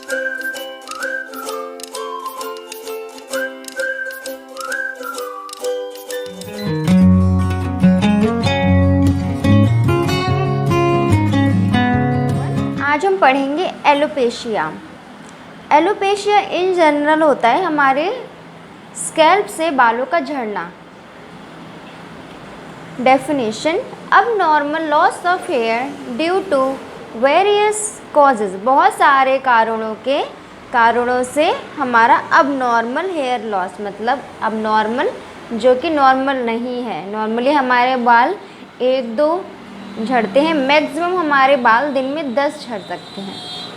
आज हम पढ़ेंगे एलोपेशिया। एलोपेशिया इन जनरल होता है हमारे स्कैल्प से बालों का झड़ना। डेफिनेशन: अब normal loss of hair due to various causes, बहुत सारे कारणों से हमारा अब नॉर्मल हेयर लॉस, मतलब अब नॉर्मल जो कि नॉर्मल नहीं है। नॉर्मली हमारे बाल 1-2 झड़ते हैं, मैक्सिमम हमारे बाल दिन में 10 झड़ सकते हैं।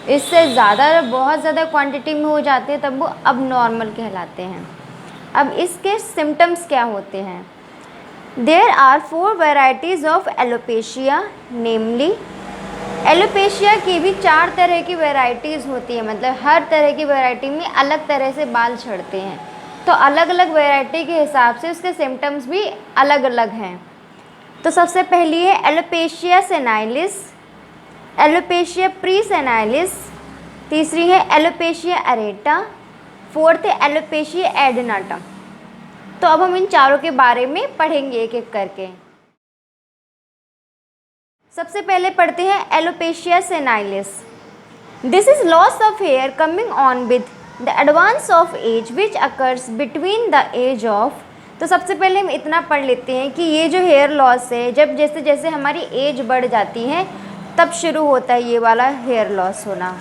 इससे ज़्यादा, बहुत ज़्यादा क्वांटिटी में हो जाते हैं तब वो अब नॉर्मल कहलाते हैं। अब इसके सिम्टम्स क्या होते हैं? There are 4 varieties of alopecia, namely. Alopecia की भी 4 तरह की वेराइटीज़ होती है, मतलब हर तरह की वैरायटी में अलग तरह से बाल झड़ते हैं, तो अलग अलग वैरायटी के हिसाब से उसके सिम्टम्स भी अलग अलग हैं। तो सबसे पहली है एलोपेशिया सेनाइलिस, एलोपेशिया प्रीसेनाइलिस, तीसरी है एलोपेशिया एरेटा, फोर्थ है एलोपेशिया एडेनाटा। तो अब हम इन चारों के बारे में पढ़ेंगे एक एक करके। सबसे पहले पढ़ते हैं alopecia senilis. This is loss of hair coming on with the advance of age which occurs between the age of. तो सबसे पहले हम इतना पढ़ लेते हैं कि ये जो हेयर लॉस है, जब जैसे जैसे हमारी एज बढ़ जाती है तब शुरू होता है ये वाला हेयर लॉस होना।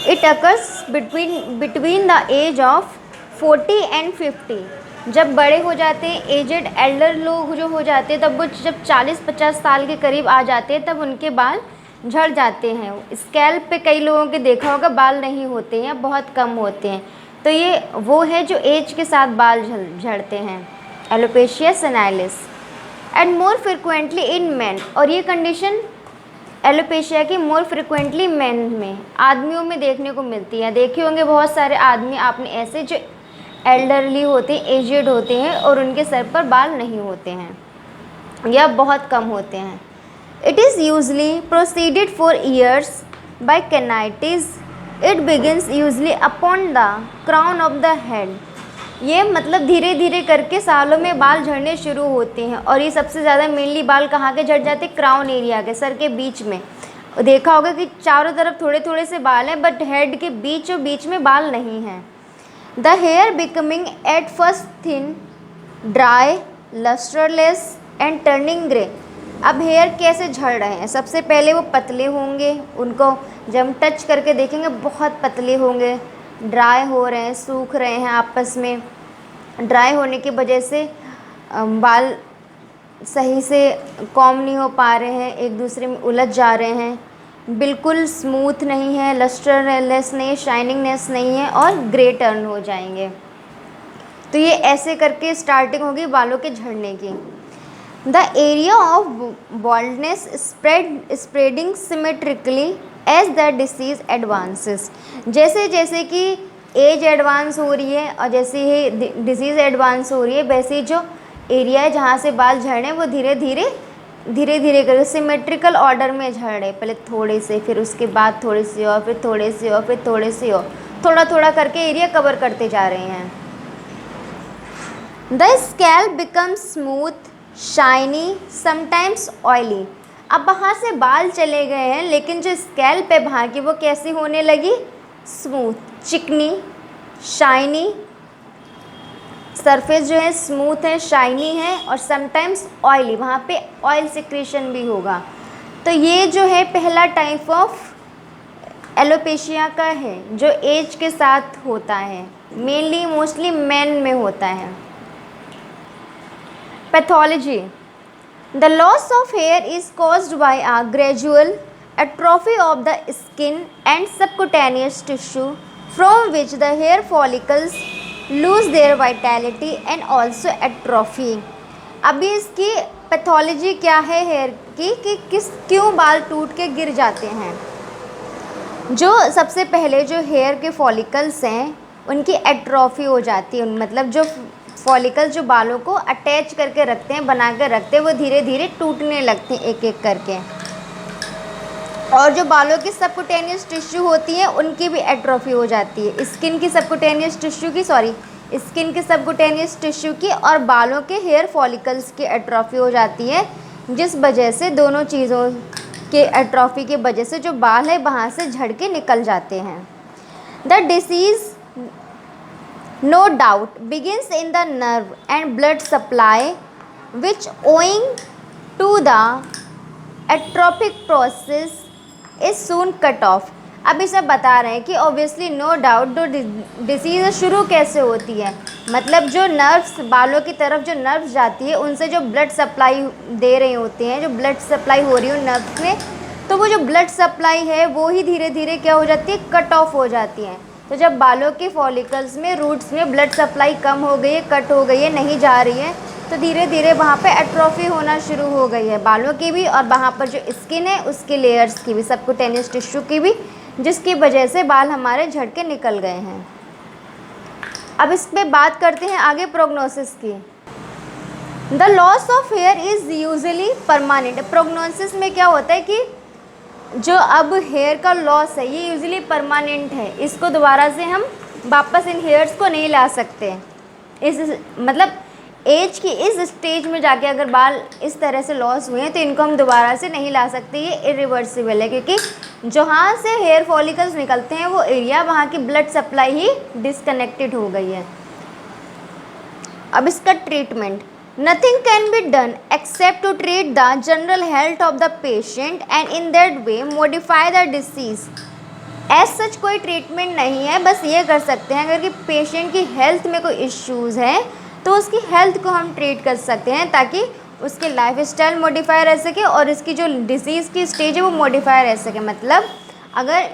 It occurs between the age of 40 and 50। जब बड़े हो जाते हैं, एजेड एल्डर लोग जो हो जाते हैं, तब वो जब 40-50 साल के करीब आ जाते हैं तब उनके बाल झड़ जाते हैं। स्कैल्प पे कई लोगों के देखा होगा बाल नहीं होते हैं, बहुत कम होते हैं। तो ये वो है जो एज के साथ बाल झड़ते हैं, alopecia senilis. And more frequently in man, और ये कंडीशन एलोपेशिया की मोर फ्रिक्वेंटली मैन में, आदमियों में देखने को मिलती है। देखे होंगे बहुत सारे आदमी आपने ऐसे जो एल्डरली होते हैं, एजेड होते हैं और उनके सर पर बाल नहीं होते हैं या बहुत कम होते हैं। It is usually preceded for years by canities. It begins usually upon the crown of the head. ये मतलब धीरे धीरे करके सालों में बाल झड़ने शुरू होते हैं, और ये सबसे ज़्यादा मेनली बाल कहाँ के झड़ जाते हैं? क्राउन एरिया के, सर के बीच में। देखा होगा कि चारों तरफ थोड़े थोड़े से बाल हैं, बट हेड के बीच में बाल नहीं हैं। The hair becoming at first thin, dry, lustreless and turning grey. अब हेयर कैसे झड़ रहे हैं? सबसे पहले वो पतले होंगे, उनको जब हम टच करके देखेंगे बहुत पतले होंगे, ड्राई हो रहे हैं, सूख रहे हैं आपस में। ड्राई होने की वजह से बाल सही से कॉम्ब नहीं हो पा रहे हैं, एक दूसरे में उलझ जा रहे हैं, बिल्कुल स्मूथ नहीं है, लस्टरलेस नहीं, शाइनिंगनेस नहीं है, और ग्रे टर्न हो जाएंगे। तो ये ऐसे करके स्टार्टिंग होगी बालों के झड़ने की। The area of baldness spreading symmetrically as the disease advances. जैसे जैसे कि एज एडवांस हो रही है और जैसे ही डिसीज़ एडवांस हो रही है, वैसे जो एरिया है जहाँ से बाल झड़ रहे हैं वो धीरे धीरे करके सिमेट्रिकल ऑर्डर में झड़ रहे। पहले थोड़े से, फिर उसके बाद थोड़े से और, फिर थोड़े से और, फिर थोड़े से और, थोड़ा थोड़ा करके एरिया कवर करते जा रहे हैं। The scalp becomes smooth, shiny, sometimes oily. अब वहाँ से बाल चले गए हैं, लेकिन जो स्कैल्प है वहाँ की वो कैसी होने लगी? स्मूथ, चिकनी, शाइनी। सरफेस जो है स्मूथ है, शाइनी है, और समटाइम्स ऑयली, वहाँ पे ऑयल सिक्रेशन भी होगा। तो ये जो है पहला टाइप ऑफ एलोपेशिया का है जो एज के साथ होता है, मेनली मोस्टली मैन में होता है। Pathology: the loss of here is caused by a gradual atrophy of the skin and subcutaneous tissue from which the hair follicles lose their vitality and also atrophy। अभी इसकी pathology क्या है hair की, कि क्यों बाल टूट के गिर जाते हैं? जो सबसे पहले जो हेयर के फॉलिकल्स हैं उनकी एट्रोफी हो जाती है, मतलब जो फॉलिकल जो बालों को अटैच करके रखते हैं, बना कर रखते हैं, वो धीरे धीरे टूटने लगते हैं एक एक करके। और जो बालों की सबकुटेनियस टिश्यू होती है उनकी भी एट्रोफी हो जाती है, स्किन की सबकुटेनियस टिश्यू की, स्किन के सबकुटेनियस टिश्यू की और बालों के हेयर फॉलिकल्स की एट्रोफी हो जाती है, जिस वजह से दोनों चीज़ों के एट्रोफी की वजह से जो बाल है वहाँ से झड़ के निकल जाते हैं। The disease no doubt begins in the nerve and blood supply which owing to the atrophic process is soon cut off। अब इसे बता रहे हैं कि ऑब्वियसली नो डाउट जो डिसीज़ शुरू कैसे होती है, मतलब जो नर्व्स बालों की तरफ जो नर्व्स जाती है उनसे जो ब्लड सप्लाई दे रहे होते हैं, जो ब्लड सप्लाई हो रही है नर्व्स में, तो वो जो ब्लड सप्लाई है वो ही धीरे धीरे क्या हो जाती है, कट ऑफ हो जाती है। तो जब बालों के फॉलिकल्स में रूट्स में ब्लड सप्लाई कम हो गई है, कट हो गई है, नहीं जा रही है, तो धीरे धीरे वहाँ पे एट्रोफी होना शुरू हो गई है बालों की भी, और वहाँ पर जो स्किन है उसके लेयर्स की भी, सबकुटेनियस टिश्यू की भी, जिसकी वजह से बाल हमारे झड़ के निकल गए हैं। अब इस पे बात करते हैं आगे प्रोग्नोसिस की। The loss of here is usually permanent. Prognosis में क्या होता है कि जो अब हेयर का लॉस है ये यूजुअली परमानेंट है, इसको दोबारा से हम वापस इन हेयर्स को नहीं ला सकते। इस मतलब एज की इस स्टेज में जाके अगर बाल इस तरह से लॉस हुए हैं तो इनको हम दोबारा से नहीं ला सकते, ये इरिवर्सिबल है, क्योंकि जहाँ से हेयर फॉलिकल्स निकलते हैं वो एरिया, वहाँ की ब्लड सप्लाई ही डिसकनेक्टेड हो गई है। अब इसका treatment, nothing can be done except to treat the general health of the patient and in that way modify the disease. As such कोई ट्रीटमेंट नहीं है, बस ये कर सकते हैं अगर कि पेशेंट की हेल्थ में कोई इश्यूज़ हैं तो उसकी हेल्थ को हम ट्रीट कर सकते हैं ताकि उसके लाइफ स्टाइल मॉडिफाई रह सके और इसकी जो डिसीज़ की स्टेज है वो मॉडिफाई रह सके। मतलब अगर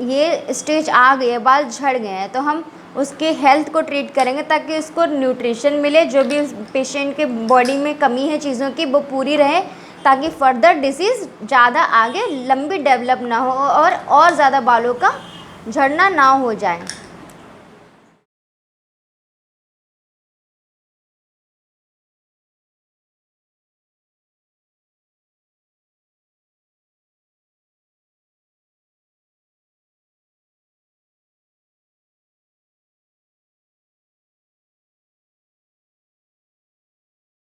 ये स्टेज आ गई है, बाल झड़ गए हैं, तो हम उसके हेल्थ को ट्रीट करेंगे ताकि उसको न्यूट्रिशन मिले, जो भी पेशेंट के बॉडी में कमी है चीज़ों की वो पूरी रहे, ताकि फर्दर डिसीज़ ज़्यादा आगे लंबी डेवलप ना हो और ज़्यादा बालों का झड़ना ना हो जाए।